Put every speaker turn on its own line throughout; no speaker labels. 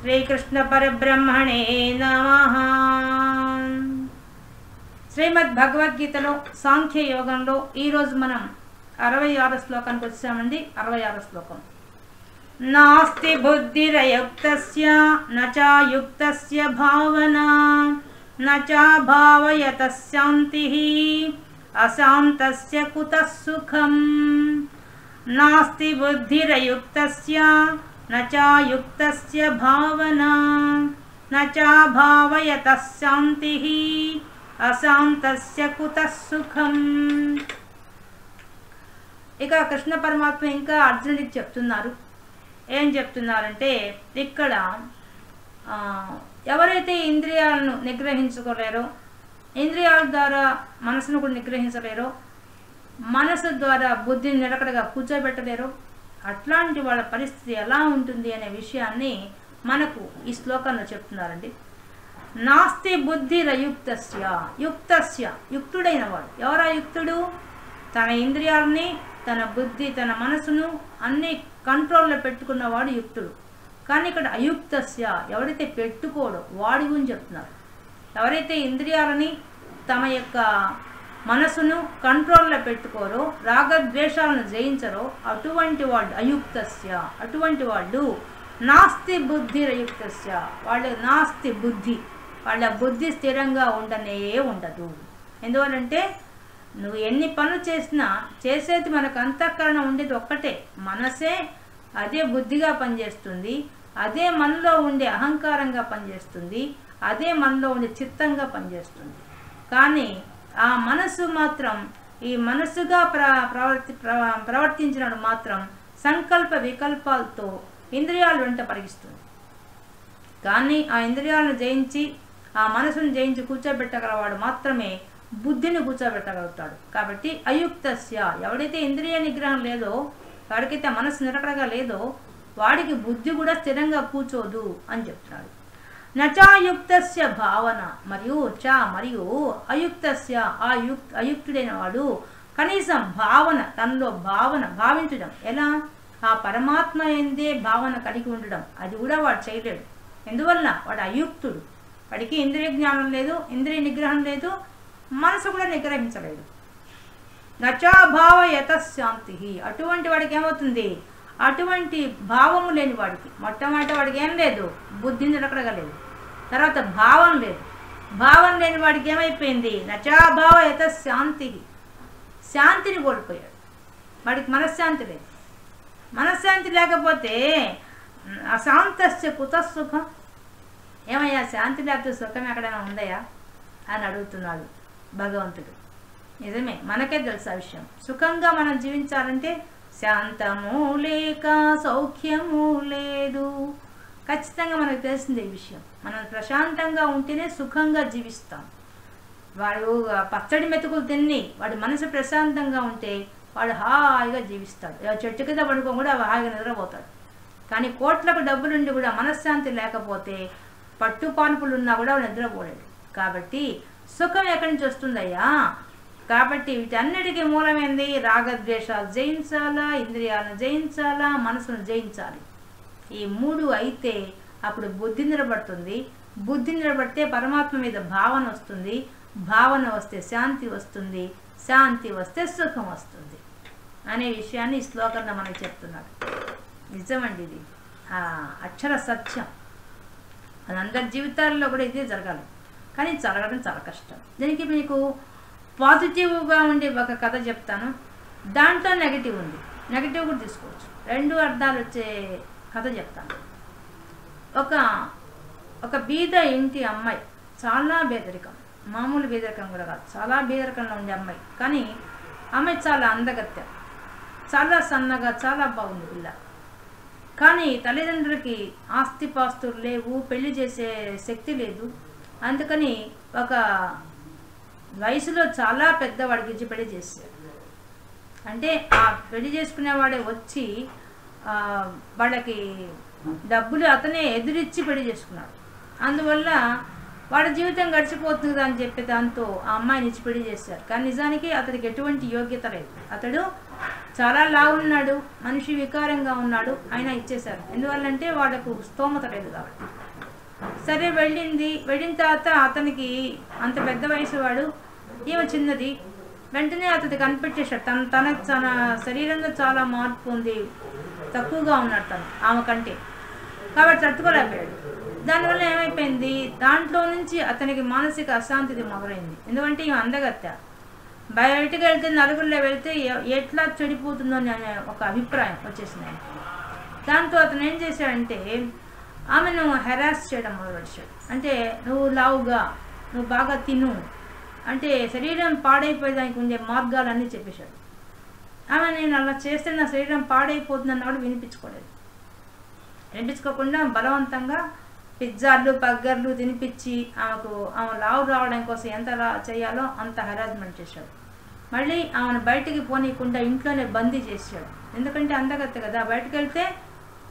శ్రీకృష్ణ పరబ్రహ్మణే నమః. శ్రీమద్ భగవద్గీతలో సాంఖ్య యోగంలో ఈరోజు మనం 66వ శ్లోకానికి వచ్చామండి. 66వ శ్లోకం. నాస్తి బుద్ధిరయుక్తస్య నచాయుక్తస్య భావనా నచా భావయతః శాంతిః అశాంతస్య కుతః సుఖం. నాస్తి బుద్ధిరయుక్తస్య నచాయుక్తస్య భావనా నచా భావయతః శాంతిః అశాంతస్య కుతః సుఖం. ఇక కృష్ణ పరమాత్మ ఇంకా అర్జునుడికి చెప్తున్నారు. ఏం చెప్తున్నారంటే, ఇక్కడ ఎవరైతే ఇంద్రియాలను నిగ్రహించుకోలేరో, ఇంద్రియాల ద్వారా మనసును కూడా నిగ్రహించలేరో, మనసు ద్వారా బుద్ధిని నిలకడగా కూర్చోబెట్టలేరో, అట్లాంటి వాళ్ళ పరిస్థితి ఎలా ఉంటుంది అనే విషయాన్ని మనకు ఈ శ్లోకంలో చెప్తున్నారండి. నాస్తి బుద్ధిరయుక్తస్య, యుక్తస్య యుక్తుడైన వాడు. ఎవరా యుక్తుడు? తన ఇంద్రియాలని, తన బుద్ధి, తన మనసును అన్ని కంట్రోల్లో పెట్టుకున్నవాడు యుక్తుడు. కానీ ఇక్కడ అయుక్తస్య, ఎవరైతే పెట్టుకోడో వాడి గురించి చెప్తున్నారు. ఎవరైతే ఇంద్రియాలని, తమ యొక్క మనసును కంట్రోల్లో పెట్టుకోరో, రాగద్వేషాలను జయించరో అటువంటి వాళ్ళు అయుక్తస్య. అటువంటి వాళ్ళు నాస్తి బుద్ధిరయుక్తస్య, వాళ్ళు నాస్తి బుద్ధి, వాళ్ళ బుద్ధి స్థిరంగా ఉండనే ఉండదు. ఎందువల్లంటే నువ్వు ఎన్ని పనులు చేసినా చేసేది మనకు అంతఃకరణ ఉండేది ఒక్కటే, మనసే. అదే బుద్ధిగా పనిచేస్తుంది, అదే మనలో ఉండే అహంకారంగా పనిచేస్తుంది, అదే మనలో ఉండే చిత్తంగా పనిచేస్తుంది. కానీ ఆ మనసు మాత్రం ఈ మనసుగా ప్రవర్తించినప్పుడు మాత్రం సంకల్ప వికల్పాలతో ఇంద్రియాలు వెంట పరిగిస్తుంది. కానీ ఆ ఇంద్రియాలను జయించి, ఆ మనసును జయించి కూర్చోబెట్టగలవాడు మాత్రమే బుద్ధిని కూర్చోబెట్టగలుగుతాడు. కాబట్టి అయుక్తస్య, ఎవడైతే ఇంద్రియ నిగ్రహం లేదో, వాడికైతే మనసు నిలకడగా లేదో, వాడికి బుద్ధి కూడా స్థిరంగా కూర్చోదు అని చెప్తున్నాడు. నచాయుక్తస్య భావన, మరియు అయుక్తస్య, అయుక్తుడైన వాడు కనీసం భావన, తనలో భావించడం, ఎలా? ఆ పరమాత్మ ఎందే భావన కలిగి ఉండడం, అది కూడా వాడు చేయలేడు. ఎందువల్ల? వాడు అయుక్తుడు. వాడికి ఇంద్రియ జ్ఞానం లేదు, ఇంద్రియ నిగ్రహం లేదు, మనసు కూడా నిగ్రహించలేదు. నచాభావయతః శాంతిః, అటువంటి వాడికి ఏమవుతుంది? అటువంటి భావము లేని వాడికి, మొట్టమొదటి వాడికి ఏం లేదు? బుద్ధి నిలకడగలేదు. తర్వాత భావం లేదు. భావం లేని వాడికి ఏమైపోయింది? నచాభావయతః శాంతిః, శాంతిని కోల్పోయాడు. వాడికి మనశ్శాంతి లేదు. మనశ్శాంతి లేకపోతే అశాంతస్య కుతః సుఖం. ఏమయ్యా, శాంతి లేకపోతే సుఖం ఎక్కడైనా ఉందయా అని అడుగుతున్నాడు భగవంతుడు. నిజమే, మనకే తెలుసు ఆ విషయం. సుఖంగా మనం జీవించాలంటే శాంతము లేక సౌఖ్యము లేదు. ఖచ్చితంగా మనకు తెలిసిందే ఈ విషయం. మనం ప్రశాంతంగా ఉంటేనే సుఖంగా జీవిస్తాం. వాడు పచ్చడి మెతుకులు తిని వాడి మనసు ప్రశాంతంగా ఉంటే వాడు హాయిగా జీవిస్తాడు. చెట్టు కింద పడుకోని కూడా హాయిగా నిద్రపోతాడు. కానీ కోట్లకు డబ్బులుండి కూడా మనశ్శాంతి లేకపోతే పట్టుపాన్పులు ఉన్నా కూడా నిద్రపోలేడు. కాబట్టి సుఖం ఎక్కడి నుంచి వస్తుందయ్యా? కాబట్టి వీటన్నిటికీ మూలమైంది రాగద్వేషాలు జయించాలా, ఇంద్రియాలను జయించాలా, మనసును జయించాలి. ఈ మూడు అయితే అప్పుడు బుద్ధి నిలబడుతుంది. బుద్ధి నిలబడితే పరమాత్మ మీద భావన వస్తుంది. భావన వస్తే శాంతి వస్తుంది. శాంతి వస్తే సుఖం వస్తుంది అనే విషయాన్ని ఈ శ్లోకంలో మనకు చెప్తున్నాడు. నిజమండి, ఇది అక్షర సత్యం. అది అందరి జీవితాల్లో కూడా ఇదే జరగాలి. కానీ జరగడం చాలా కష్టం. దీనికి మీకు పాజిటివ్గా ఉండే ఒక కథ చెప్తాను. దాంట్లో నెగిటివ్ ఉంది, నెగిటివ్ కూడా తీసుకోవచ్చు. రెండు అర్థాలు వచ్చే కథ చెప్తాను. ఒక బీద ఇంటి అమ్మాయి, చాలా బేదరికం, మామూలు బేదరికం కూడా కాదు, చాలా బేదరికంలో ఉండే అమ్మాయి. కానీ అమ్మాయి చాలా అందగత్తె, చాలా సన్నగా, చాలా బాగుంది పిల్ల. కానీ తల్లిదండ్రులకి ఆస్తిపాస్తులు లేవు, పెళ్లి చేసే శక్తి లేదు. అందుకని ఒక వయసులో చాలా పెద్దవాడికి ఇచ్చి పెళ్లి చేశారు. అంటే ఆ పెళ్లి చేసుకునేవాడే వచ్చి వాళ్ళకి డబ్బులు అతనే ఎదురిచ్చి పెళ్లి చేసుకున్నాడు. అందువల్ల వాడి జీవితం గడిచిపోతుంది అని చెప్పి దాంతో ఆ అమ్మాయిని ఇచ్చి పెళ్లి చేశారు. కానీ నిజానికి అతడికి ఎటువంటి యోగ్యత లేదు. అతడు చాలా లావున్నాడు, మనిషి వికారంగా ఉన్నాడు, అయినా ఇచ్చేశారు. ఎందువల్లంటే వాళ్ళకు స్తోమత లేదు కాబట్టి. సరే వెళ్ళింది. వెళ్ళిన తర్వాత అతనికి అంత పెద్ద వయసు వాడు, ఈమె చిన్నది. వెంటనే అతనికి కనిపెట్టేశాడు తన శరీరంలో చాలా మార్పు ఉంది, తక్కువగా ఉన్నాడు తను ఆమె కంటే. కాబట్టి తట్టుకోలేకపోయాడు. దానివల్ల ఏమైపోయింది, దాంట్లో నుంచి అతనికి మానసిక అశాంతి మొదలైంది. ఎందుకంటే ఈమె అందగత్య, బయటకు వెళ్తే నలుగురిలో వెళ్తే ఎట్లా చెడిపోతుందో అనే ఒక అభిప్రాయం వచ్చేసింది. దాంతో అతను ఏం చేశాడంటే ఆమెను హెరాస్ చేయడం మొదలుపెట్టాడు. అంటే నువ్వు లావుగా, నువ్వు బాగా తిను, అంటే శరీరం పాడైపోయేదానికి ఉండే మార్గాలన్నీ చెప్పేశాడు. ఆమె నేను అలా చేస్తే నా శరీరం పాడైపోతుంది అన్నవాడు వినిపించుకోకుండా బలవంతంగా పిజ్జాలు బర్గర్లు తినిపించి ఆమె లావు రావడం కోసం ఎంత చేయాలో అంత హెరాస్మెంట్ చేశాడు. మళ్ళీ ఆమెను బయటికి పోనీయకుండా ఇంట్లోనే బందీ చేశాడు. ఎందుకంటే అందగత్త కదా, బయటకు వెళ్తే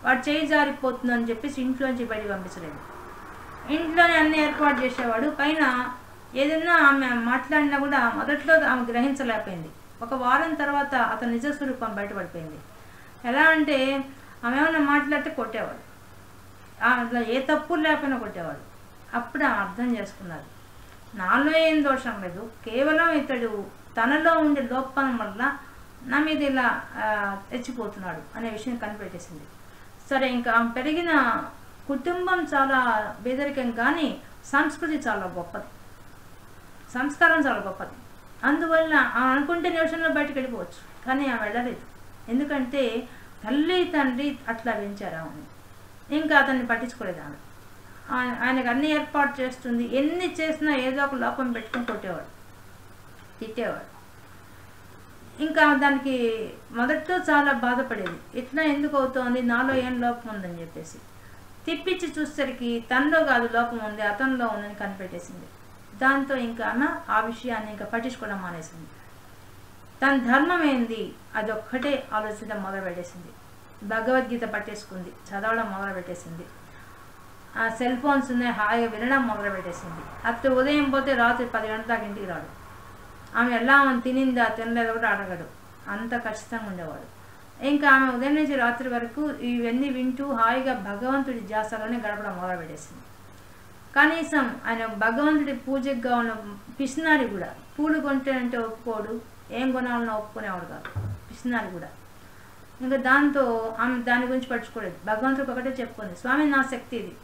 వాడు చేయి జారిపోతుందని చెప్పేసి ఇంట్లోంచి బయటికి పంపించలేదు. ఇంట్లోనే అన్ని ఏర్పాటు చేసేవాడు. పైన ఏదైనా ఆమె మాట్లాడినా కూడా మొదట్లో ఆమె గ్రహించలేకపోయింది. ఒక వారం తర్వాత అతని నిజస్వరూపం బయటపడిపోయింది. ఎలా అంటే ఆమె ఏమైనా మాట్లాడితే కొట్టేవాడు, ఆమె ఏ తప్పు లేకపోయినా కొట్టేవాడు. అప్పుడు ఆమె అర్థం చేసుకున్నారు, నాలో ఏం దోషం లేదు, కేవలం ఇతడు తనలో ఉండే లోపం వల్ల నా మీద ఇలా తెచ్చిపోతున్నాడు అనే విషయం కనిపెట్టేసింది. సరే, ఇంకా ఆమె పెరిగిన కుటుంబం చాలా పేదరికం, కానీ సంస్కృతి చాలా గొప్పది, సంస్కారం చాలా గొప్పది. అందువల్ల అనుకుంటే నిమిషంలో బయటకు వెళ్ళిపోవచ్చు, కానీ ఆమె వెళ్ళలేదు. ఎందుకంటే తల్లి తండ్రి అట్లా పెంచారు ఆమె. ఇంకా అతన్ని పట్టించుకోలేదు ఆమె. ఆయనకు అన్ని ఏర్పాటు చేస్తుంది, ఎన్ని చేసినా ఏదో ఒక లోపం పెట్టుకుని కొట్టేవాడు, తిట్టేవాడు. ఇంకా దానికి మొదట్లో చాలా బాధపడేది, ఇట్లా ఎందుకు అవుతోంది, నాలో ఏం లోపం ఉందని చెప్పేసి. తిప్పించి చూసేసరికి తనలో కాదు లోపం ఉంది, అతనిలో ఉందని కనిపెట్టేసింది. దాంతో ఇంకా ఆమె ఆ విషయాన్ని ఇంకా పట్టించుకోవడం మానేసింది. తన ధర్మం ఏంది అదొక్కటే ఆలోచించడం మొదలుపెట్టేసింది. భగవద్గీత పట్టేసుకుంది, చదవడం మొదలుపెట్టేసింది. ఆ సెల్ ఫోన్స్ ఉన్నాయి, హాయిగా వినడం మొదలుపెట్టేసింది. అప్పుడు ఉదయం పోతే రాత్రి 10 గంటల దాకా ఇంటికి రాడు. ఆమె ఎలా ఆమె తినిందా తినలేదో కూడా అడగడు, అంత ఖచ్చితంగా ఉండేవాడు. ఇంకా ఆమె ఉదయం నుంచి రాత్రి వరకు ఇవన్నీ వింటూ హాయిగా భగవంతుడి ధ్యాసలోనే గడపడం మొదలుపెట్టేసింది. కనీసం ఆయన భగవంతుడి పూజగా ఉన్న పిసినారి కూడా, పూలు కొంటే ఒప్పుకోడు, ఏం కొనాలన్నా ఒప్పుకునేవాడు కాదు పిసినారి కూడా. ఇంకా దాంతో ఆమె దాని గురించి పట్టుకోలేదు. భగవంతుడికి ఒకటే చెప్పుకుంది, స్వామి నా శక్తి ఇది,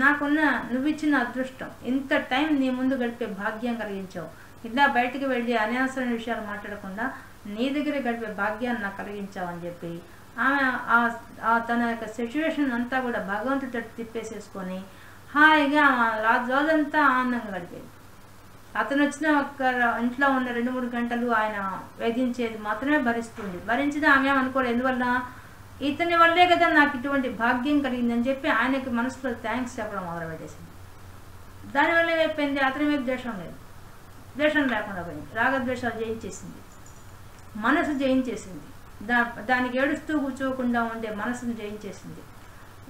నాకున్న నువ్విచ్చిన అదృష్టం, ఇంత టైం నీ ముందు గడిపే భాగ్యం కలిగించావు, ఇలా బయటికి వెళ్ళి అనవసరమైన విషయాలు మాట్లాడకుండా నీ దగ్గర గడిపే భాగ్యాన్ని నాకు కలిగించావని చెప్పి ఆమె తన యొక్క సిచ్యువేషన్ అంతా కూడా భగవంతుడి తిప్పేసేసుకొని హాయిగా రోజంతా ఆనందంగా గడిపేది. అతను వచ్చిన ఒక్క ఇంట్లో ఉన్న 2-3 గంటలు ఆయన వేధించేది మాత్రమే భరిస్తుంది. భరించినా ఆమె అనుకోలేదు, ఎందువల్ల ఇతని వల్లే కదా నాకు ఇటువంటి భాగ్యం కలిగిందని చెప్పి ఆయనకి మనసులో థ్యాంక్స్ చెప్పడం మొదలుపెట్టేసింది. దానివల్ల ఏమైపోయింది, అతని మీద ద్వేషం లేదు, ద్వేషం లేకుండా పోయింది. రాగద్వేషాలు జయించేసింది, మనసు జయించేసింది. దానికి ఏడుస్తూ కూర్చోకుండా ఉండే మనసును జయించేసింది.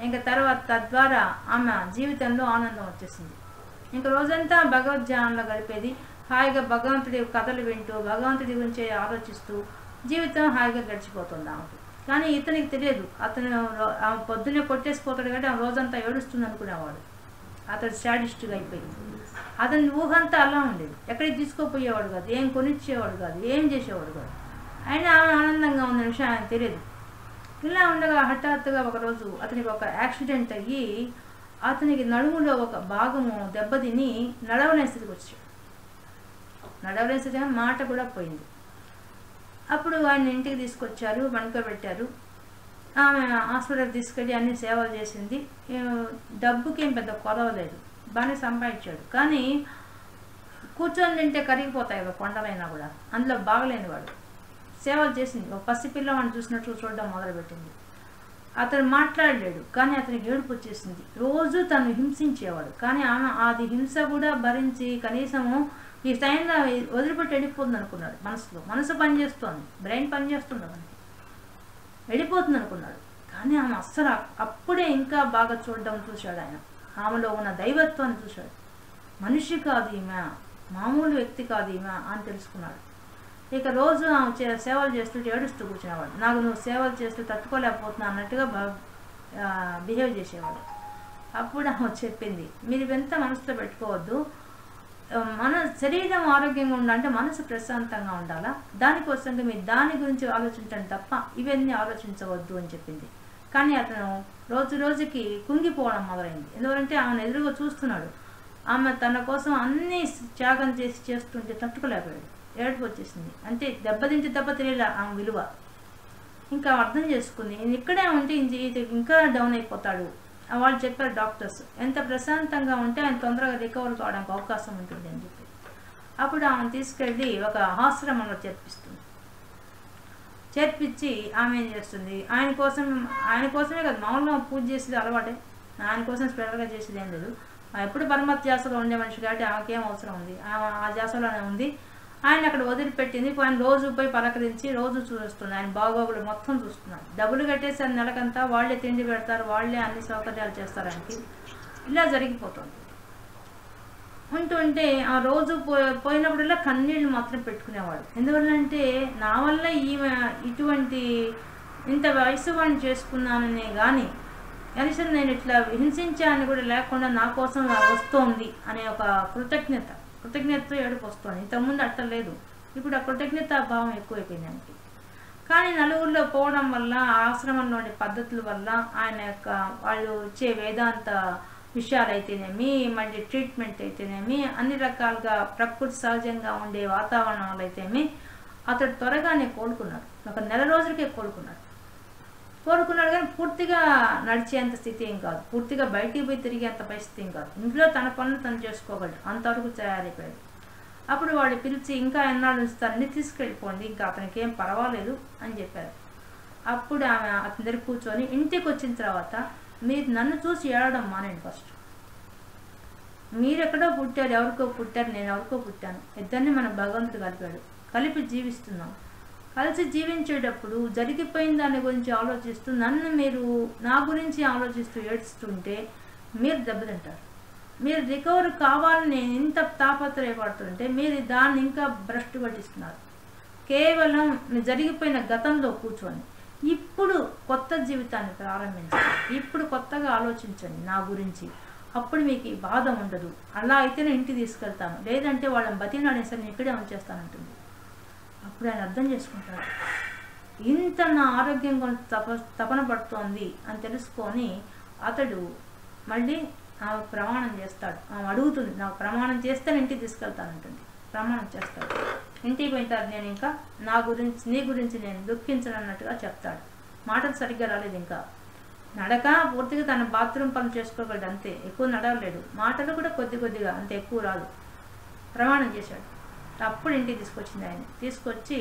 ఇంకా తర్వాత తద్వారా ఆమె జీవితంలో ఆనందం వచ్చేసింది. ఇంకా రోజంతా భగవద్ధ్యానంలో గడిపేది, హాయిగా భగవంతుడి కథలు వింటూ భగవంతుడి గురించి ఆలోచిస్తూ జీవితం హాయిగా గడిచిపోతుంది ఆమెకు. కానీ ఇతనికి తెలియదు, అతను ఆమె పొద్దున్నే కొట్టేసిపోతాడు కాబట్టి ఆమె రోజంతా ఏడుస్తుంది అనుకునేవాడు. అతడు శాడిస్ట్గా అయిపోయింది. అతని ఊహంతా అలా ఉండేది, ఎక్కడికి తీసుకోపోయేవాడు కాదు, ఏం కొనిచ్చేవాడు కాదు, ఏం చేసేవాడు కాదు. అయినా ఆమె ఆనందంగా ఉన్న విషయం ఆయన తెలియదు. ఇలా ఉండగా హఠాత్తుగా ఒకరోజు అతనికి ఒక యాక్సిడెంట్ అయ్యి అతనికి నడుములో ఒక భాగము దెబ్బతిని నడవలేని స్థితికి వచ్చాడు. నడవలేని స్థితిగా మాట కూడా పోయింది. అప్పుడు ఆయన ఇంటికి తీసుకొచ్చారు, పడుకోబెట్టారు. ఆమె హాస్పిటల్కి తీసుకెళ్ళి అన్ని సేవలు చేసింది. డబ్బుకి ఏం పెద్ద కొలవలేదు, బాగానే సంపాదించాడు. కానీ కూర్చొని తింటే కరిగిపోతాయి కొండలైనా కూడా, అందులో బాగలేని వాడు. సేవలు చేసింది, ఒక పసిపిల్లవాడిని చూసినట్టు చూడడం మొదలుపెట్టింది. అతను మాట్లాడలేడు, కానీ అతనికి ఏడుపు వచ్చేసింది. రోజు తను హింసించేవాడు, కానీ ఆమె అది హింస కూడా భరించి కనీసము ఈ టైంలో వదిలిపెట్టి వెళ్ళిపోతుంది అనుకున్నాడు. మనసు పనిచేస్తోంది, బ్రెయిన్ పనిచేస్తుంది, మనకి వెళ్ళిపోతుంది అనుకున్నాడు. కానీ ఆమె అస్సలు అప్పుడే ఇంకా బాగా చూడడం చూశాడు. ఆయన ఆమెలో ఉన్న దైవత్వాన్ని చూశాడు. మనిషి కాదు ఈమె, మామూలు వ్యక్తి కాదు ఈమె అని తెలుసుకున్నాడు. ఇక రోజు ఆమె సేవలు చేస్తుంటే ఏడుస్తూ కూర్చునేవాడు. నాకు నువ్వు సేవలు చేస్తూ తట్టుకోలేకపోతున్నా అన్నట్టుగా బిహేవ్ చేసేవాడు. అప్పుడు ఆమె చెప్పింది, మీరు ఎంత మనసులో పెట్టుకోవద్దు, మన శరీరం ఆరోగ్యంగా ఉండాలంటే మనసు ప్రశాంతంగా ఉండాలా, దానికోసంగా మీరు దాని గురించి ఆలోచించండి తప్ప ఇవన్నీ ఆలోచించవద్దు అని చెప్పింది. కానీ అతను రోజు రోజుకి కుంగిపోవడం మొదలైంది. ఎందుకంటే ఆమెను ఎదురుగా చూస్తున్నాడు. ఆమె తన కోసం అన్నీ త్యాగం చేస్తుంటే తట్టుకోలేకపోయాడు. ఏడుపు వచ్చేసింది. అంటే దెబ్బతింటే దెబ్బ తెలియలే ఆమె విలువ. ఇంకా అర్థం చేసుకుంది, ఇక్కడే ఉంటే ఇంకా డౌన్ అయిపోతాడు. వాళ్ళు చెప్పారు డాక్టర్స్, ఎంత ప్రశాంతంగా ఉంటే ఆయన తొందరగా రికవర్ కావడానికి అవకాశం ఉంటుంది అని చెప్పి. అప్పుడు ఆమెను తీసుకెళ్ళి ఒక ఆశ్రమంలో చేర్పించి ఆమె ఏం చేస్తుంది, ఆయన కోసమే కదా మామూలుగా పూజ చేసేది అలవాటే, ఆయన కోసం స్పెషల్గా చేసేది ఏం లేదు. ఎప్పుడు పరమాత్మ ధ్యాసలో ఉండే మనిషి కాబట్టి ఆమెకేం అవసరం ఉంది, ఆమె ఆ ధ్యాసలోనే ఉంది. ఆయన అక్కడ వదిలిపెట్టింది. ఆయన రోజు పోయి పలకరించి రోజు చూస్తుంది. ఆయన బాగోగులు మొత్తం చూస్తున్నారు. డబ్బులు కట్టేసి నెలకంతా వాళ్ళే తిండి పెడతారు, వాళ్ళే అన్ని సౌకర్యాలు చేస్తారు ఆయనకి. ఇలా జరిగిపోతుంది. ఉంటుంటే ఆ రోజు పోయినప్పుడల్లా కన్నీళ్ళు మాత్రం పెట్టుకునేవాడు. ఎందువల్లంటే నా వల్ల ఈమె ఇంత వయసు వాడిని చేసుకున్నాననే కానీ కనీసం నేను ఇట్లా హింసించాలని కూడా లేకుండా నా కోసం వస్తోంది అనే ఒక కృతజ్ఞతతో ఏడుపు వస్తుంది. ఇంతకుముందు అట్లా లేదు. ఇప్పుడు ఆ కృతజ్ఞత భావం ఎక్కువైపోయింది ఆయనకి. కానీ నలుగురిలో పోవడం వల్ల, ఆశ్రమంలోని పద్ధతుల వల్ల, ఆయన వాళ్ళు ఇచ్చే వేదాంత విషయాలు అయితేనేమి, మళ్ళీ ట్రీట్మెంట్ అయితేనేమి, అన్ని రకాలుగా ప్రకృతి సహజంగా ఉండే వాతావరణాలు అయితేనేమి, అతడు త్వరగానే కోలుకున్నాడు. ఒక నెల రోజులకే కోలుకున్నాడు కానీ పూర్తిగా నడిచేంత స్థితి ఏం కాదు, పూర్తిగా బయటికి పోయి తిరిగేంత పరిస్థితి ఏం కాదు. ఇంట్లో తన పనులు తను చేసుకోగలడు, అంతవరకు తయారైపోయాడు. అప్పుడు వాళ్ళు పిలిచి ఇంకా ఎన్నాళ్ళు ఉంచుతారని తీసుకెళ్ళిపోండి, ఇంకా అతనికి ఏం పర్వాలేదు అని చెప్పారు. అప్పుడు ఆమె అతని దగ్గర కూర్చొని ఇంటికి వచ్చిన తర్వాత, మీరు నన్ను చూసి ఏడవడం మానేయండి. ఫస్ట్ మీరు ఎక్కడో పుట్టారు, ఎవరికో పుట్టారు, నేను ఎవరికో పుట్టాను, ఇద్దరిని మన భగవంతుడు కలిపి జీవిస్తున్నాం. కలిసి జీవించేటప్పుడు జరిగిపోయిన దాని గురించి ఆలోచిస్తూ మీరు నా గురించి ఆలోచిస్తూ ఏడుస్తుంటే మీరు దెబ్బతింటారు. మీరు రికవర్ కావాలని ఇంత తాపత్రయపడుతుంటే మీరు దాన్ని ఇంకా భ్రష్టు పట్టిస్తున్నారు. కేవలం జరిగిపోయిన గతంలో కూర్చొని ఇప్పుడు కొత్త జీవితాన్ని ప్రారంభించండి, ఇప్పుడు కొత్తగా ఆలోచించండి నా గురించి, అప్పుడు మీకు ఈ బాధ ఉండదు. అలా అయితే నేను ఇంటికి తీసుకెళ్తాను, లేదంటే వాళ్ళని బతినాడేసరి నేను ఇక్కడే ఉంచేస్తానంటుంది. అప్పుడు ఆయన అర్థం చేసుకుంటాడు, ఇంత నా ఆరోగ్యం గురించి తపన పడుతోంది అని తెలుసుకొని అతడు మళ్ళీ ఆమె ప్రమాణం చేస్తాడు. ఆమె అడుగుతుంది, నాకు ప్రమాణం చేస్తే ఇంటికి తీసుకెళ్తానంటుంది. ప్రమాణం చేస్తాడు. ఇంటికి పోయిన తర్వాత నేను ఇంకా నీ గురించి నేను దుఃఖించనన్నట్టుగా చెప్తాడు. మాటలు సరిగ్గా రాలేదు, ఇంకా నడక పూర్తిగా తన బాత్రూమ్ పనులు చేసుకోగలడు అంతే, ఎక్కువ నడవలేడు. మాటలు కూడా కొద్దిగా అంత ఎక్కువ రాదు. ప్రమాణం చేశాడు. అప్పుడు ఇంటికి తీసుకొచ్చింది. ఆయన తీసుకొచ్చి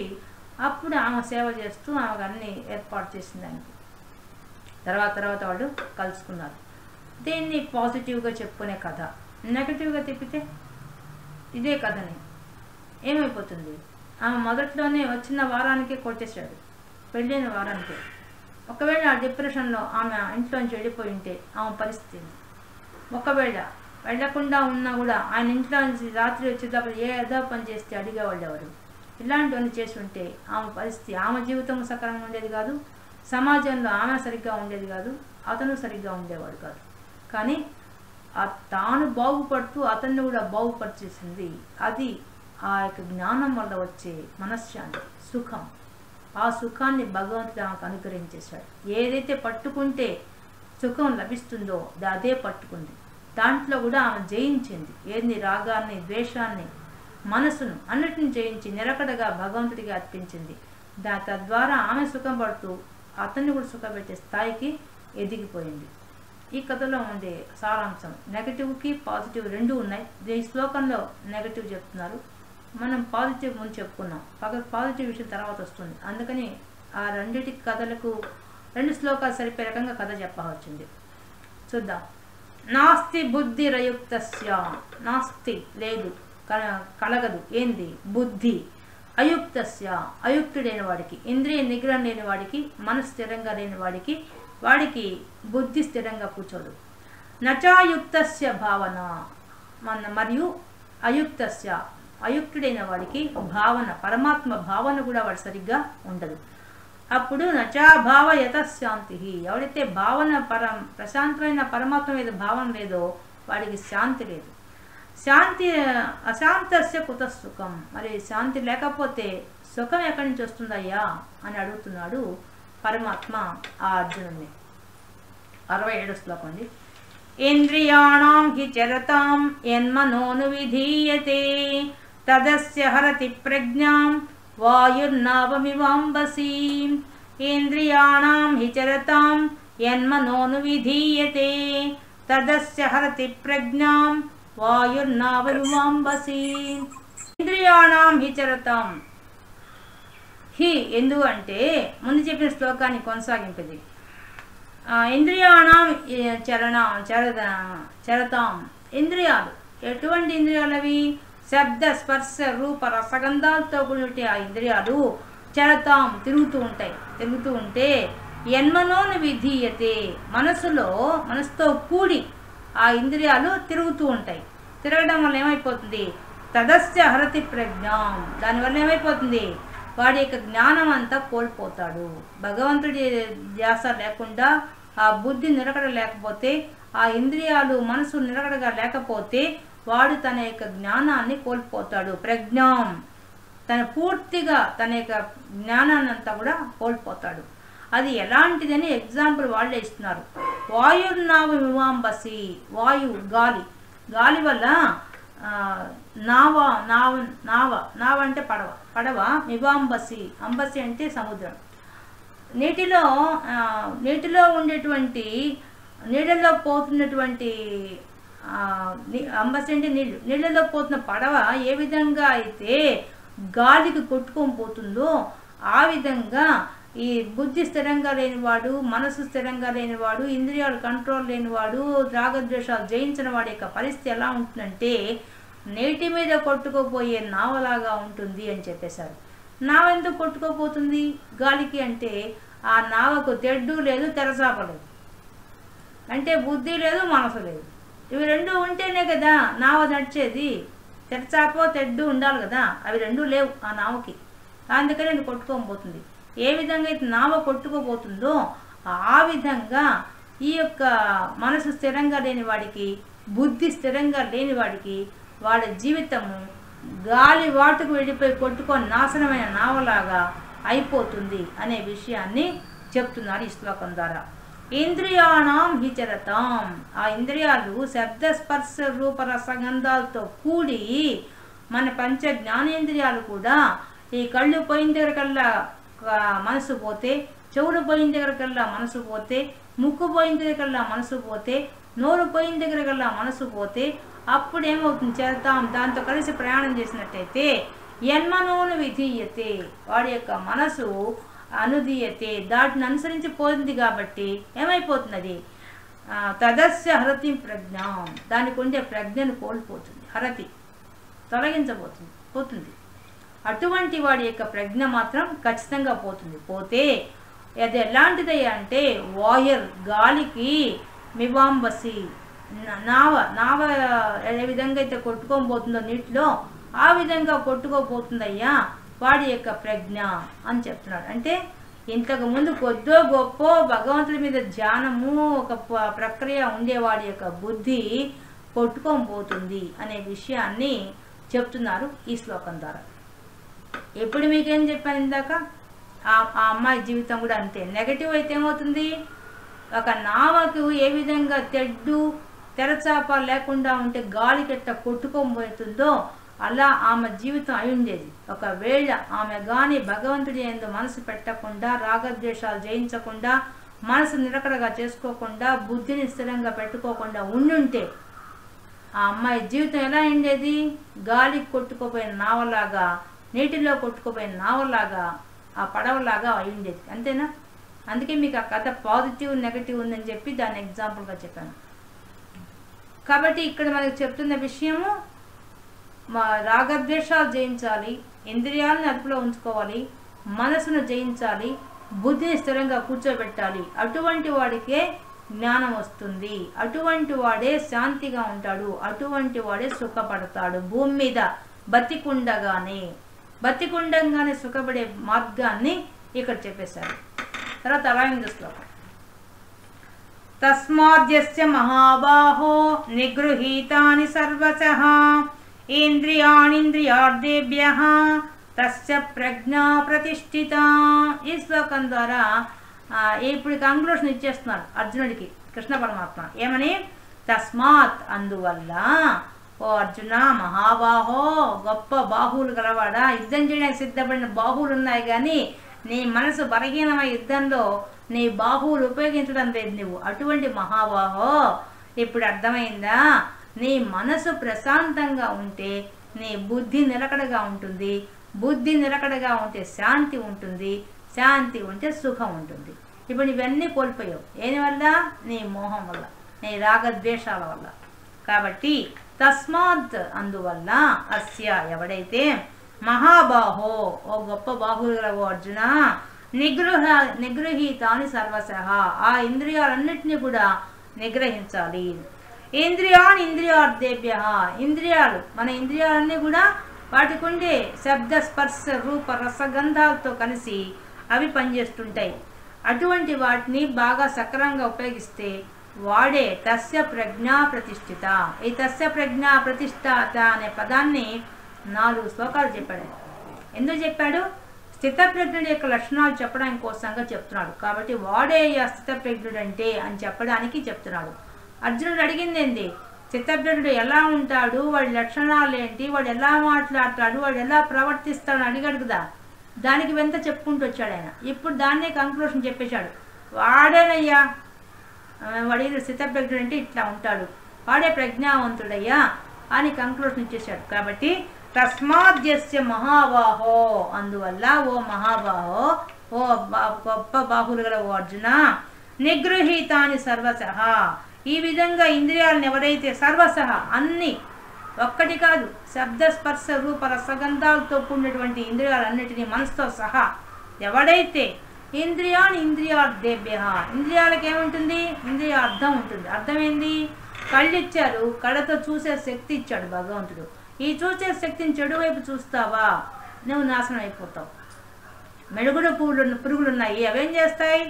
అప్పుడు ఆమె సేవ చేస్తూ ఆమెకు అన్ని ఏర్పాటు చేసింది ఆయనకి. తర్వాత వాళ్ళు కలుసుకున్నారు. దీన్ని పాజిటివ్గా చెప్పుకునే కథ. నెగటివ్గా తిప్పితే ఇదే కథని ఏమైపోతుంది, ఆమె మొదట్లోనే వచ్చిన వారానికే కొట్టేశాడు, పెళ్ళైన వారానికే. ఒకవేళ ఆ డిప్రెషన్లో ఆమె ఇంట్లోంచి వెళ్ళిపోయి ఉంటే ఆమె పరిస్థితి, ఒకవేళ వెళ్లకుండా ఉన్నా కూడా ఆయన ఇంట్లో నుంచి రాత్రి వచ్చేటప్పుడు ఏ ఏదో పని చేస్తే అడిగేవాళ్ళు ఎవరు, ఇలాంటివన్నీ చేసి ఉంటే ఆమె పరిస్థితి, ఆమె జీవితం సక్రమంగా ఉండేది కాదు, సమాజంలో ఆమె సరిగ్గా ఉండేది కాదు, అతను సరిగ్గా ఉండేవాడు కాదు. కానీ తాను బాగుపడుతూ అతన్ని కూడా బాగుపరిచేసింది. అది ఆ యొక్క జ్ఞానం వల్ల వచ్చే మనశ్శాంతి, సుఖం. ఆ సుఖాన్ని భగవంతుడు ఆమెకు అనుగ్రహించేశాడు. ఏదైతే పట్టుకుంటే సుఖం లభిస్తుందో అదే పట్టుకుంది. దాంట్లో కూడా ఆమె జయించింది. ఏది రాగాన్ని, ద్వేషాన్ని, మనసును అన్నిటిని జయించి నిరకడగా భగవంతుడిగా అర్పించింది. తద్వారా ఆమె సుఖం పడుతూ అతన్ని కూడా సుఖపెట్టే స్థాయికి ఎదిగిపోయింది. ఈ కథలో ఉండే సారాంశం, నెగటివ్కి పాజిటివ్ రెండూ ఉన్నాయి. ఈ శ్లోకంలో నెగటివ్ చెప్తున్నారు, మనం పాజిటివ్ ముందు చెప్పుకున్నాం. పాజిటివ్ విషయం తర్వాత వస్తుంది. అందుకని ఆ రెండిటి కథలకు 2 శ్లోకాలు సరిపోయే రకంగా కథ చెప్పవచ్చింది. చూద్దాం. నాస్తి బుద్ధి రయుక్తస్య, నాస్తి లేదు, కలగదు. ఏంది? బుద్ధి. అయుక్తస్య అయుక్తుడైన వాడికి, ఇంద్రియ నిగ్రహం లేని వాడికి, మనసు స్థిరంగా లేని వాడికి బుద్ధి స్థిరంగా కూర్చోదు. నచాయుక్తస్య భావన, మరియు అయుక్తస్య అయుక్తుడైన వాడికి భావన, పరమాత్మ భావన కూడా వాడు సరిగ్గా ఉండదు. అప్పుడు నచాభావ యతశాంతి, ఎవడైతే భావన ప్రశాంతమైన పరమాత్మ మీద భావన లేదో వాడికి శాంతి లేదు. శాంతి అశాంతస్య కుత సుఖం, మరి శాంతి లేకపోతే సుఖం ఎక్కడి నుంచి వస్తుందయ్యా అని అడుగుతున్నాడు పరమాత్మ ఆ అర్జునుడిని. 67 శ్లోకం అండి. ఇంద్రియాణం హి చరతాం యన్మనోను విధీయతే తదస్య హరతి ప్రజ్ఞాం వాయుర్నావమివాంబసి. ఇంద్రియాణం హి చరతాం యన్మనోను విధీయతే తదస్య హరతి ప్రజ్ఞాం వాయుర్నావమివాంబసి. ఇంద్రియాణం హి చరతాం, హి ఎందుకంటే ముందు చెప్పిన శ్లోకాన్ని కొనసాగింపది. ఇంద్రియాణం చరతాం, ఇంద్రియాలు ఎటువంటి ఇంద్రియాలు అవి? శబ్ద స్పర్శ రూప రసగంధాలతో కూడిన ఆ ఇంద్రియాలు చరతాం తిరుగుతూ ఉంటే యన్మనోను విధీయతే, మనసుతో కూడి ఆ ఇంద్రియాలు తిరుగుతూ ఉంటాయి. తిరగడం వల్ల ఏమైపోతుంది? తదస్య హరతి ప్రజ్ఞాం, దానివల్ల ఏమైపోతుంది? వాడి యొక్క జ్ఞానం అంతా కోల్పోతాడు. భగవంతుడి ధ్యాస లేకుండా, ఆ బుద్ధి నిలకడ లేకపోతే, ఆ ఇంద్రియాలు మనసు నిలకడగా లేకపోతే వాడు తన యొక్క జ్ఞానాన్ని కోల్పోతాడు. ప్రజ్ఞాం, పూర్తిగా తన యొక్క జ్ఞానాన్ని అంతా కూడా కోల్పోతాడు. అది ఎలాంటిదని ఎగ్జాంపుల్ వాళ్ళే ఇస్తున్నారు. వాయుర్నావమివాంబసి, వాయువు గాలి వల్ల నావ అంటే పడవ మివాంబసి, అంబసి అంటే సముద్రం. నీటిలో ఉండేటువంటి నీళ్ళల్లో పోతున్నటువంటి అంబసి అంటే నీళ్ళలో పోతున్న పడవ ఏ విధంగా అయితే గాలికి కొట్టుకొని పోతుందో ఆ విధంగా ఈ బుద్ధి స్థిరంగా లేనివాడు, మనసు స్థిరంగా లేనివాడు, ఇంద్రియాలు కంట్రోల్ లేనివాడు, రాగద్వేషాలు జయించిన వాడి యొక్క పరిస్థితి ఎలా ఉంటుందంటే నీటి మీద కొట్టుకోపోయే నావలాగా ఉంటుంది అని చెప్పేశారు. నావ ఎందుకు కొట్టుకోపోతుంది గాలికి అంటే ఆ నావకు తెడ్డు లేదు, తెరచాప లేదు, అంటే బుద్ధి లేదు, మనసు లేదు. ఇవి రెండు ఉంటేనే కదా నావ నడిచేది. తెరచాపో తెడ్డు ఉండాలి కదా, అవి రెండు లేవు ఆ నావకి, అందుకని అది కొట్టుకోపోతుంది. ఏ విధంగా అయితే నావ కొట్టుకోపోతుందో ఆ విధంగా ఈ యొక్క మనసు స్థిరంగా లేని వాడికి, బుద్ధి స్థిరంగా లేని వాడికి వాడి జీవితము గాలి వాటుకు వెళ్ళిపోయి కొట్టుకొని నాశనమైన నావలాగా అయిపోతుంది అనే విషయాన్ని చెప్తున్నారు ఈ శ్లోకం ద్వారా. ఇంద్రియాణం హి చరతాం, ఆ ఇంద్రియాలు శబ్ద స్పర్శ రూప రసగంధాలతో కూడి మన పంచ జ్ఞానేంద్రియాలు కూడా ఈ కళ్ళు పోయిన దగ్గరకల్లా మనసు పోతే, చెవులు పోయిన దగ్గరకల్లా మనసు పోతే, ముక్కు పోయిన దగ్గరకల్లా మనసు పోతే, నోరు పోయిన దగ్గరకల్లా మనసు పోతే అప్పుడు ఏమవుతుంది? చేద్దాం దాంతో కలిసి ప్రయాణం చేసినట్టయితే యన్మనోను విధీయతే, వాడి యొక్క మనసు అనుదీయతే, దాటిని అనుసరించి పోతుంది కాబట్టి ఏమైపోతుంది? అది తదస్య హరతి ప్రజ్ఞాం, దానికి ఉండే ప్రజ్ఞను కోల్పోతుంది. హరతి పోతుంది. అటువంటి వాడి యొక్క ప్రజ్ఞ మాత్రం ఖచ్చితంగా పోతే అది ఎలాంటిది అంటే వాయర్ గాలికి మివాంబసి, నావ ఏ విధంగా అయితే కొట్టుకొని పోతుందో నీటిలో ఆ విధంగా కొట్టుకోపోతుందయ్యా వాడి యొక్క ప్రజ్ఞ అని చెప్తున్నాడు. అంటే ఇంతకు ముందు కొద్దో గొప్ప భగవంతుడి మీద ధ్యానము ఒక ప్రక్రియ ఉండేవాడి యొక్క బుద్ధి కొట్టుకొని పోతుంది అనే విషయాన్ని చెప్తున్నారు ఈ శ్లోకం ద్వారా. ఎప్పుడు మీకేం చెప్పాను ఇందాక, ఆ అమ్మాయి జీవితం కూడా అంతే. నెగటివ్ అయితే ఏమవుతుంది? ఒక నావకు ఏ విధంగా తెరచాప లేకుండా ఉంటే గాలికి ఎట్లా కొట్టుకోబోతుందో అలా ఆమె జీవితం అయి ఉండేది. ఒకవేళ ఆమె కానీ భగవంతుడి యందు మనసు పెట్టకుండా, రాగద్వేషాలు జయించకుండా, మనసు నిలకడగా చేసుకోకుండా, బుద్ధిని స్థిరంగా పెట్టుకోకుండా ఉండుంటే ఆ అమ్మాయి జీవితం ఎలా ఉండేది? గాలికి కొట్టుకోపోయిన నావలాగా, నీటిలో కొట్టుకోపోయిన నావలాగా, ఆ పడవలాగా అయి ఉండేది. అంతేనా? అందుకే మీకు ఆ కథ పాజిటివ్ నెగటివ్ ఉందని చెప్పి దాన్ని ఎగ్జాంపుల్గా చెప్పాను. కాబట్టి ఇక్కడ మనకు చెప్తున్న విషయము, రాగద్వేషాలు జయించాలి, ఇంద్రియాలను అదుపులో ఉంచుకోవాలి, మనసును జయించాలి, బుద్ధిని స్థిరంగా కూర్చోబెట్టాలి. అటువంటి వాడికే జ్ఞానం వస్తుంది, అటువంటి వాడే శాంతిగా ఉంటాడు, అటువంటి వాడే సుఖపడతాడు. భూమి మీద బతికుండగానే సుఖపడే మార్గాన్ని ఇక్కడ చెప్పేశారు. తర్వాత 28వ శ్లోకం. తస్మాద్యస్య మహాబాహో నిగృహీతాని సర్వశః ఇంద్రియాణింద్రియార్థేభ్యః తస్య ప్రజ్ఞా ప్రతిష్ఠిత. ఈ శ్లోకం ద్వారా ఇప్పుడు కంక్లూషన్ ఇచ్చేస్తున్నారు అర్జునుడికి కృష్ణ పరమాత్మ. ఏమని? తస్మాత్ అందువల్ల ఓ అర్జున మహాబాహో గొప్ప బాహువులు గలవాడా, యుద్ధం చేయడానికి సిద్ధపడిన బాహువులు ఉన్నాయి కానీ నీ మనసు బలహీనమై యుద్ధంలో నీ బాహువులు ఉపయోగించడం లేదు నువ్వు. అటువంటి మహాబాహో ఇప్పుడు అర్థమైందా? నీ మనసు ప్రశాంతంగా ఉంటే నీ బుద్ధి నిలకడగా ఉంటుంది, బుద్ధి నిలకడగా ఉంటే శాంతి ఉంటుంది, శాంతి ఉంటే సుఖం ఉంటుంది. ఇప్పుడు ఇవన్నీ కోల్పోయావు. ఏని వల్ల? నీ మోహం వల్ల, నీ రాగద్వేషాల వల్ల. కాబట్టి తస్మాత్ అందువల్ల అస్య ఎవడైతే మహాబాహో ఓ గొప్ప బాహువులు గలవో అర్జున నిగృహీతాని సర్వశః ఆ ఇంద్రియాలన్నిటినీ కూడా నిగ్రహించాలి. ఇంద్రియార్థేభ్యః ఇంద్రియాలు మన ఇంద్రియాలన్నీ కూడా వాటికి ఉండే శబ్ద స్పర్శ రూప రసగంధాలతో కలిసి అవి పనిచేస్తుంటాయి. అటువంటి వాటిని బాగా సక్రమంగా ఉపయోగిస్తే వాడే తస్య ప్రజ్ఞా ప్రతిష్ఠిత. ఈ తస్య ప్రజ్ఞా ప్రతిష్ఠిత అనే పదాన్ని 4 శ్లోకాలు చెప్పాడు. ఎందుకు చెప్పాడు? స్థితప్రజ్ఞుడి యొక్క లక్షణాలు చెప్పడానికి కోసంగా చెప్తున్నాడు. కాబట్టి వాడే స్థితప్రజ్ఞుడు అంటే అని చెప్పడానికి చెప్తున్నాడు. అర్జునుడు అడిగింది ఏంది? స్థితప్రజ్ఞుడు ఎలా ఉంటాడు, వాడి లక్షణాలు ఏంటి, వాడు ఎలా మాట్లాడతాడు, వాడు ఎలా ప్రవర్తిస్తాడు అడిగాడు కదా. దానికి వెంత చెప్పుకుంటూ వచ్చాడు ఆయన. ఇప్పుడు దాన్నే కంక్లూషన్ చెప్పేశాడు. వాడేనయ్యా వాడి స్థితప్రజ్ఞుడు అంటే ఇట్లా ఉంటాడు, వాడే ప్రజ్ఞావంతుడయ్యా అని కంక్లూషన్ ఇచ్చేశాడు. కాబట్టి తస్మాద్యస్య మహాబాహో అందువల్ల ఓ మహాబాహో ఓ గొప్ప బాహువులు గల ఓ అర్జున నిగృహీతాని సర్వశః ఈ విధంగా ఇంద్రియాలను ఎవరైతే సర్వశః అన్ని ఒక్కటి కాదు శబ్ద స్పర్శ రూప రసగంధాలతో కూడినటువంటి ఇంద్రియాలన్నిటినీ మనసుతో సహా ఎవడైతే ఇంద్రియార్థేభ్యః ఇంద్రియాలకు ఏముంటుంది? ఇంద్రియార్థం ఉంటుంది. అర్థమైంది? కళ్ళు ఇచ్చారు, కళ్ళతో చూసే శక్తి ఇచ్చాడు భగవంతుడు. ఈ చూసే శక్తిని చెడు వైపు చూస్తావా నువ్వు నాశనం అయిపోతావు. మెరుగుడు పురుగులున్నాయి, అవేం చేస్తాయి?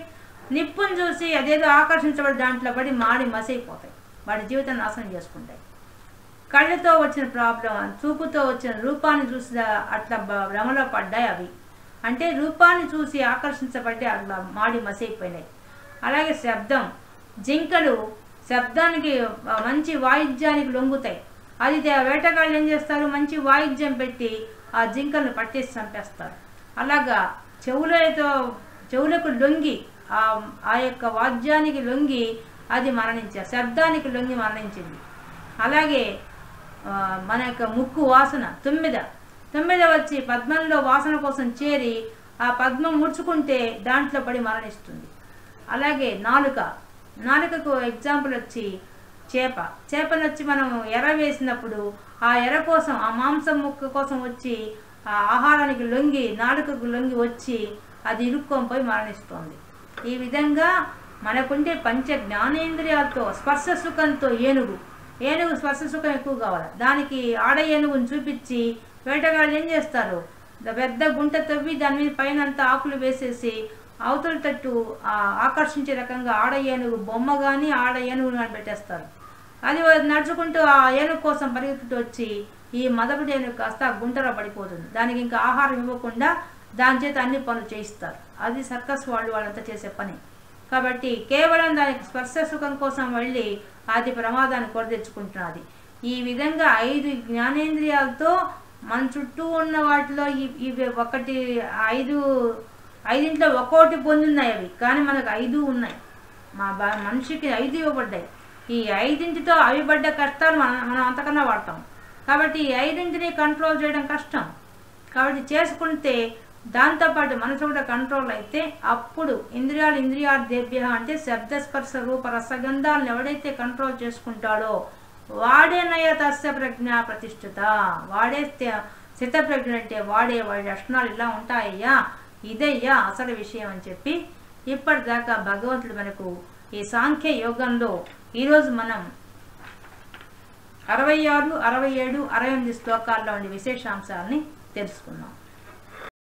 నిప్పును చూసి అదేదో ఆకర్షించబడి దాంట్లో పడి మాడి మసైపోతాయి, వాడి జీవితం నాశనం చేసుకుంటాయి. కళ్ళతో వచ్చిన ప్రాబ్లం, చూపుతో వచ్చిన రూపాన్ని చూసి అట్లా భ్రమలో పడ్డాయి అవి. అంటే రూపాన్ని చూసి ఆకర్షించబడి అట్లా మాడి మసైపోయినాయి. అలాగే శబ్దం, జింకలు శబ్దానికి మంచి వాయిద్యానికి లొంగుతాయి. అది వేటగాళ్ళు ఏం చేస్తారు? మంచి వాయిద్యం పెట్టి ఆ జింకలను పట్టేసి చంపేస్తారు. అలాగా చెవులకు లొంగి ఆ యొక్క వాద్యానికి లొంగి అది మరణించారు, శబ్దానికి లొంగి మరణించింది. అలాగే మన యొక్క ముక్కు వాసన, తుమ్మిద వచ్చి పద్మంలో వాసన కోసం చేరి ఆ పద్మం ముడుచుకుంటే దాంట్లో పడి మరణిస్తుంది. అలాగే నాలుకకు ఎగ్జాంపుల్ వచ్చి చేపను వచ్చి మనం ఎర వేసినప్పుడు ఆ ఎర కోసం ఆ మాంసం ముక్క కోసం వచ్చి ఆ ఆహారానికి లొంగి నాలుకకు లొంగి వచ్చి అది ఇరుక్కొని పోయి మరణిస్తుంది. ఈ విధంగా మనకుంటే పంచ జ్ఞానేంద్రియాలతో స్పర్శ సుఖంతో ఏనుగు స్పర్శ సుఖం ఎక్కువ కావాలి. దానికి ఆడ ఏనుగుని చూపించి వేటగాళ్ళు ఏం చేస్తారు? పెద్ద గుంట తవ్వి దాని మీద పైన అంతా ఆకులు వేసేసి అవతల తట్టు ఆకర్షించే రకంగా ఆడ ఏనుగు బొమ్మ కానీ ఆడ ఏనుగుని కానీ పెట్టేస్తారు. అది నడుచుకుంటూ ఆ ఏనుగు కోసం పరిగెత్తుతూ వచ్చి ఈ మదపుడి ఏనుగు కాస్త ఆ గుంటలో పడిపోతుంది. దానికి ఇంకా ఆహారం ఇవ్వకుండా దాని చేత అన్ని పనులు చేయిస్తారు. అది సర్కస్ వాళ్ళంతా చేసే పని. కాబట్టి కేవలం దానికి స్పర్శ సుఖం కోసం వెళ్ళి అది ప్రమాదాన్ని కొరదెచ్చుకుంటున్నది. ఈ విధంగా 5 జ్ఞానేంద్రియాలతో మన చుట్టూ ఉన్న వాటిలో ఇవి ఐదింట్లో ఒక్కోటి పొందున్నాయి అవి, కానీ మనకు 5 ఉన్నాయి. మనిషికి 5 ఇవ్వబడ్డాయి. ఈ 5 అవి పడ్డ కష్టాలు మనం అంతకన్నా వాడతాం. కాబట్టి ఈ 5 కంట్రోల్ చేయడం కష్టం. కాబట్టి చేసుకుంటే దాంతోపాటు మనసు కూడా కంట్రోల్ అయితే అప్పుడు ఇంద్రియార్థేభ్యః అంటే శబ్దస్పర్శ రూప రసగంధాలను ఎవడైతే కంట్రోల్ చేసుకుంటాడో వాడేనయ్య తస్య ప్రజ్ఞా ప్రతిష్ఠిత. వాడే స్థితప్రజ్ఞ అంటే వాడి లక్షణాలు ఇలా ఉంటాయ్యా, ఇదయ్యా అసలు విషయం అని చెప్పి ఇప్పటిదాకా భగవంతుడు మనకు ఈ సాంఖ్య యోగంలో ఈరోజు మనం 66, 67, 68 శ్లోకాల్లో ఉండే విశేషాంశాలని తెలుసుకుందాం.